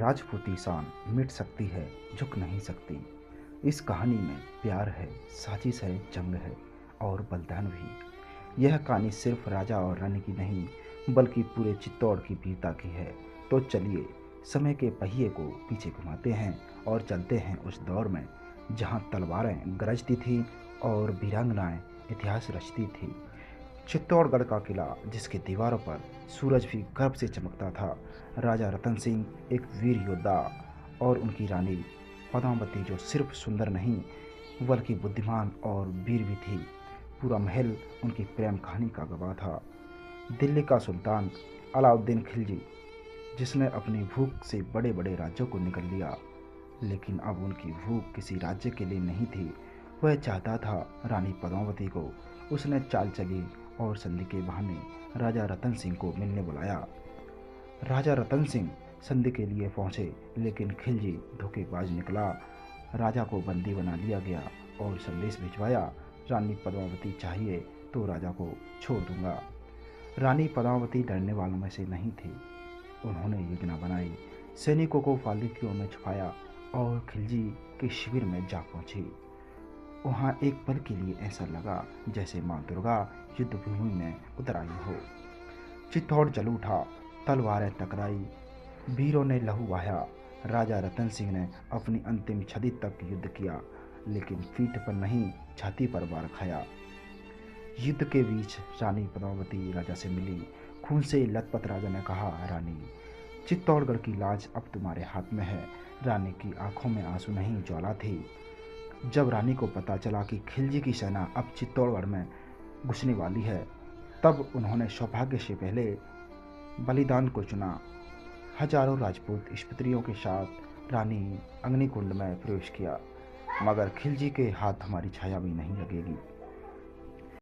राजपूती शान मिट सकती है, झुक नहीं सकती। इस कहानी में प्यार है, साजिश है, जंग है और बलिदान भी। यह कहानी सिर्फ राजा और रानी की नहीं, बल्कि पूरे चित्तौड़ की वीरता की है। तो चलिए समय के पहिए को पीछे घुमाते हैं और चलते हैं उस दौर में जहां तलवारें गरजती थीं और वीरांगनाएं इतिहास रचती थी। चित्तौड़गढ़ का किला जिसकी दीवारों पर सूरज भी गर्व से चमकता था। राजा रतन सिंह एक वीर योद्धा और उनकी रानी पद्मावती जो सिर्फ सुंदर नहीं बल्कि बुद्धिमान और वीर भी थी। पूरा महल उनकी प्रेम कहानी का गवाह था। दिल्ली का सुल्तान अलाउद्दीन खिलजी जिसने अपनी भूख से बड़े बड़े राज्यों को निगल लिया, लेकिन अब उनकी भूख किसी राज्य के लिए नहीं थी। वह चाहता था रानी पद्मावती को। उसने चाल चली और संधि के बहाने राजा रतन सिंह को मिलने बुलाया। राजा रतन सिंह संधि के लिए पहुंचे, लेकिन खिलजी धोखेबाज निकला। राजा को बंदी बना लिया गया और संदेश भिजवाया, रानी पद्मावती चाहिए तो राजा को छोड़ दूंगा। रानी पद्मावती डरने वालों में से नहीं थी। उन्होंने योजना बनाई, सैनिकों को फालिकियों में छुपाया और खिलजी के शिविर में जा पहुंची। वहाँ एक पल के लिए ऐसा लगा जैसे माँ दुर्गा युद्ध भूमि में उतर आई हो। चित्तौड़ जल उठा, तलवारें टकराई, वीरों ने लहू बहाया। राजा रतन सिंह ने अपनी अंतिम छड़ी तक युद्ध किया, लेकिन पीठ पर नहीं छाती पर वार खाया। युद्ध के बीच रानी पद्मावती राजा से मिली। खून से लथपथ राजा ने कहा, रानी, चित्तौड़गढ़ की लाज अब तुम्हारे हाथ में है। रानी की आंखों में आंसू नहीं, ज्वाला थी। जब रानी को पता चला कि खिलजी की सेना अब चित्तौड़गढ़ में घुसने वाली है, तब उन्होंने सौभाग्य से पहले बलिदान को चुना। हजारों राजपूत स्त्रियों के साथ रानी अग्निकुंड में प्रवेश किया, मगर खिलजी के हाथ हमारी छाया भी नहीं लगेगी।